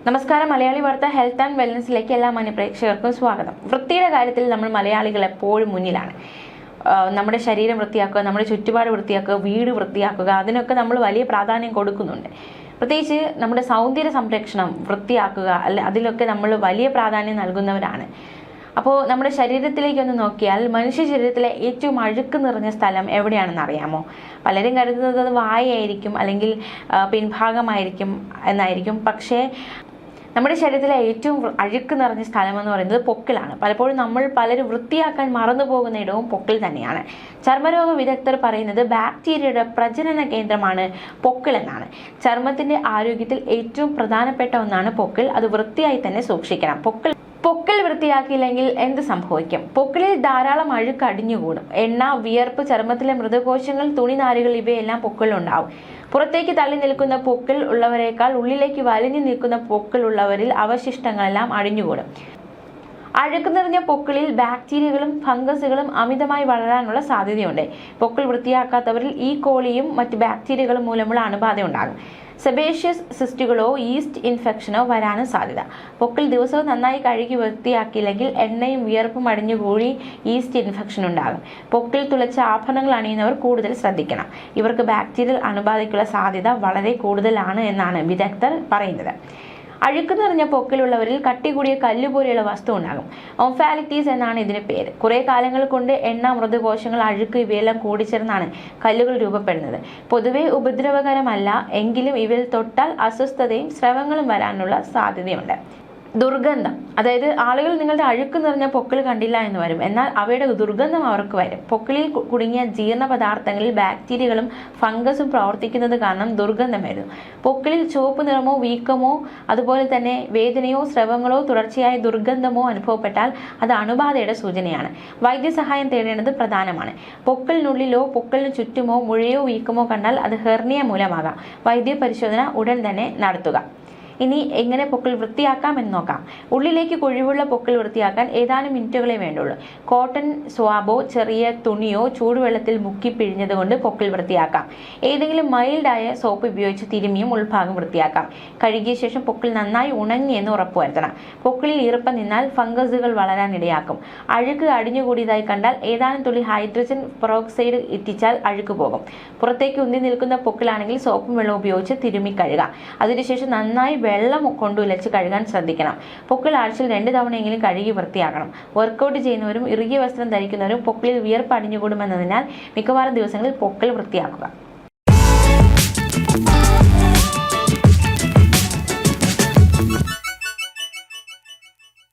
നമസ്കാരം. മലയാളി വാർത്ത health and വെൽനസിലേക്ക് എല്ലാ മാന്യപ്രേക്ഷകർക്കും സ്വാഗതം. വൃത്തിയുടെ കാര്യത്തിൽ നമ്മൾ മലയാളികൾ എപ്പോഴും മുന്നിലാണ്. നമ്മുടെ ശരീരം വൃത്തിയാക്കുക, നമ്മുടെ ചുറ്റുപാട് വൃത്തിയാക്കുക, വീട് വൃത്തിയാക്കുക, അതിനൊക്കെ നമ്മൾ വലിയ പ്രാധാന്യം കൊടുക്കുന്നുണ്ട്. പ്രത്യേകിച്ച് നമ്മുടെ സൗന്ദര്യ സംരക്ഷണം വൃത്തിയാക്കുക അതിലൊക്കെ നമ്മൾ വലിയ പ്രാധാന്യം നൽകുന്നവരാണ്. അപ്പോൾ നമ്മുടെ ശരീരത്തിലേക്കൊന്ന് നോക്കിയാൽ മനുഷ്യ ശരീരത്തിലെ ഏറ്റവും അഴുക്ക് നിറഞ്ഞ സ്ഥലം എവിടെയാണെന്ന് അറിയാമോ? പലരും കരുതുന്നത് അത് വായയായിരിക്കും, അല്ലെങ്കിൽ പിൻഭാഗമായിരിക്കും എന്നായിരിക്കും. പക്ഷേ നമ്മുടെ ശരീരത്തിലെ ഏറ്റവും അഴുക്ക് നിറഞ്ഞ സ്ഥലമെന്ന് പറയുന്നത് പൊക്കിളാണ്. പലപ്പോഴും നമ്മൾ പലരും വൃത്തിയാക്കാൻ മറന്നു പോകുന്ന ഇടവും പൊക്കിൾ തന്നെയാണ്. ചർമ്മരോഗ വിദഗ്ധർ പറയുന്നത് ബാക്ടീരിയയുടെ പ്രജനന കേന്ദ്രമാണ് പൊക്കിൾ എന്നാണ്. ചർമ്മത്തിന്റെ ആരോഗ്യത്തിൽ ഏറ്റവും പ്രധാനപ്പെട്ട ഒന്നാണ് പൊക്കിൾ. അത് വൃത്തിയായി തന്നെ സൂക്ഷിക്കണം. പൊക്കിൾ വൃത്തിയാക്കിയില്ലെങ്കിൽ എന്ത് സംഭവിക്കും? പൊക്കിളിൽ ധാരാളം അഴുക്ക് അടിഞ്ഞുകൂടും. എണ്ണ, വിയർപ്പ്, ചർമ്മത്തിലെ മൃതകോശങ്ങൾ, തുണിനാരുകൾ ഇവയെല്ലാം പൊക്കിളുണ്ടാവും. പുറത്തേക്ക് തള്ളി നിൽക്കുന്ന പൊക്കിൾ ഉള്ളവരെക്കാൾ ഉള്ളിലേക്ക് വലിഞ്ഞു നിൽക്കുന്ന പൊക്കിൾ ഉള്ളവരിൽ അവശിഷ്ടങ്ങളെല്ലാം അടിഞ്ഞുകൂടും. അഴുക്ക് നിറഞ്ഞ പൊക്കിളിൽ ബാക്ടീരിയകളും ഫംഗസുകളും അമിതമായി വളരാനുള്ള സാധ്യതയുണ്ട്. പൊക്കിൾ വൃത്തിയാക്കാത്തവരിൽ ഈ കോളിയും മറ്റ് ബാക്ടീരിയകളും മൂലമുള്ള അണുബാധ ഉണ്ടാകും. സെബേഷ്യസ് സിസ്റ്റുകളോ ഈസ്റ്റ് ഇൻഫെക്ഷനോ വരാനും സാധ്യത. പൊക്കിൾ ദിവസവും നന്നായി കഴുകി വൃത്തിയാക്കിയില്ലെങ്കിൽ എണ്ണയും വിയർപ്പും അടിഞ്ഞുകൂടി ഈസ്റ്റ് ഇൻഫെക്ഷൻ ഉണ്ടാകും. പൊക്കിൾ തുളച്ച ആഭരണങ്ങൾ അണിയുന്നവർ കൂടുതൽ ശ്രദ്ധിക്കണം. ഇവർക്ക് ബാക്ടീരിയൽ അണുബാധയ്ക്കുള്ള സാധ്യത വളരെ കൂടുതലാണ് എന്നാണ് വിദഗ്ധർ പറയുന്നത്. അഴുക്ക് നിറഞ്ഞ പൊക്കിലുള്ളവരിൽ കട്ടി കൂടിയ കല്ലുപോലെയുള്ള വസ്തു ഉണ്ടാകും. ഓംഫാലിറ്റീസ് എന്നാണ് ഇതിന് പേര്. കുറെ കാലങ്ങൾ കൊണ്ട് എണ്ണ, മൃതകോശങ്ങൾ, അഴുക്ക് ഇവയെല്ലാം കൂടിച്ചേർന്നാണ് കല്ലുകൾ രൂപപ്പെടുന്നത്. പൊതുവെ ഉപദ്രവകരമല്ല, എങ്കിലും ഇവയിൽ തൊട്ടാൽ അസ്വസ്ഥതയും സ്രവങ്ങളും വരാനുള്ള സാധ്യതയുണ്ട്. ദുർഗന്ധം, അതായത് ആളുകൾ നിങ്ങളുടെ അഴുക്ക് നിറഞ്ഞ പൊക്കിൾ കണ്ടില്ല എന്ന് വരും, എന്നാൽ അവയുടെ ദുർഗന്ധം അവർക്ക് വരും. പൊക്കിളിൽ കുടുങ്ങിയ ജീർണ പദാർത്ഥങ്ങളിൽ ബാക്ടീരിയകളും ഫംഗസും പ്രവർത്തിക്കുന്നത് കാരണം ദുർഗന്ധം വരുന്നു. പൊക്കിളിൽ ചുവപ്പ് നിറമോ വീക്കമോ അതുപോലെ തന്നെ വേദനയോ സ്രവങ്ങളോ തുടർച്ചയായ ദുർഗന്ധമോ അനുഭവപ്പെട്ടാൽ അത് അണുബാധയുടെ സൂചനയാണ്. വൈദ്യസഹായം തേടേണ്ടത് പ്രധാനമാണ്. പൊക്കിളിനുള്ളിലോ പൊക്കിളിന് ചുറ്റുമോ മുഴയോ വീക്കമോ കണ്ടാൽ അത് ഹെർണിയ മൂലമാകാം. വൈദ്യ പരിശോധന ഉടൻ തന്നെ നടത്തുക. ഇനി എങ്ങനെ പൊക്കിൾ വൃത്തിയാക്കാം എന്ന് നോക്കാം. ഉള്ളിലേക്ക് കുഴിവുള്ള പൊക്കിൾ വൃത്തിയാക്കാൻ ഏതാനും മിനിറ്റുകളെ വേണ്ടുള്ളൂ. കോട്ടൺ സ്വാബോ ചെറിയ തുണിയോ ചൂടുവെള്ളത്തിൽ മുക്കി പിഴിഞ്ഞതുകൊണ്ട് പൊക്കിൾ വൃത്തിയാക്കാം. ഏതെങ്കിലും മൈൽഡായ സോപ്പ് ഉപയോഗിച്ച് തിരുമ്മിയും ഉൾഭാഗം വൃത്തിയാക്കാം. കഴുകിയ ശേഷം പൊക്കിൾ നന്നായി ഉണങ്ങിയെന്ന് ഉറപ്പുവരുത്തണം. പൊക്കിളിൽ ഈർപ്പം നിന്നാൽ ഫംഗസുകൾ വളരാൻ ഇടയാക്കും. അഴുക്ക് അടിഞ്ഞുകൂടിയതായി കണ്ടാൽ ഏതാനും തുള്ളി ഹൈഡ്രജൻ പെറോക്സൈഡ് ഇറ്റിച്ചാൽ അഴുക്ക് പോകും. പുറത്തേക്ക് ഉന്തി നിൽക്കുന്ന പൊക്കിളാണെങ്കിൽ സോപ്പും വെള്ളം ഉപയോഗിച്ച് തിരുമ്മി കഴുകാം. അതിനുശേഷം നന്നായി വെള്ളം കൊണ്ടുലച്ച് കഴുകാൻ ശ്രദ്ധിക്കണം. പൊക്കിൾ ആഴ്ചയിൽ 2 തവണയെങ്കിലും കഴുകി വൃത്തിയാക്കണം. വർക്കൗട്ട് ചെയ്യുന്നവരും ഇറുകിയ വസ്ത്രം ധരിക്കുന്നവരും പൊക്കിളിൽ വിയർപ്പ് അടിഞ്ഞുകൂടുമെന്നതിനാൽ മിക്കവാറും ദിവസങ്ങളിൽ പൊക്കിൾ വൃത്തിയാക്കുക.